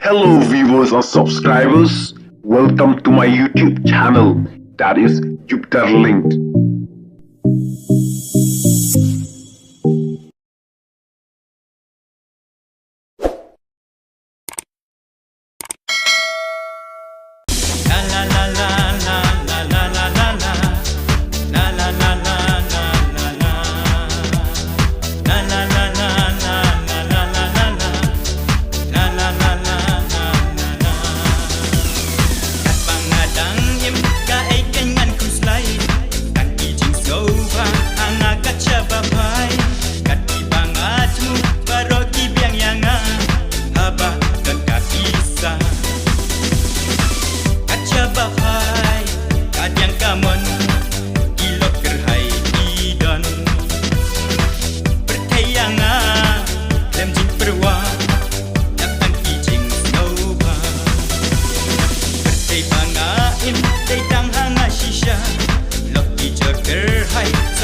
Hello viewers or subscribers, welcome to my YouTube channel, that is Jupiter Linked. Shirkhei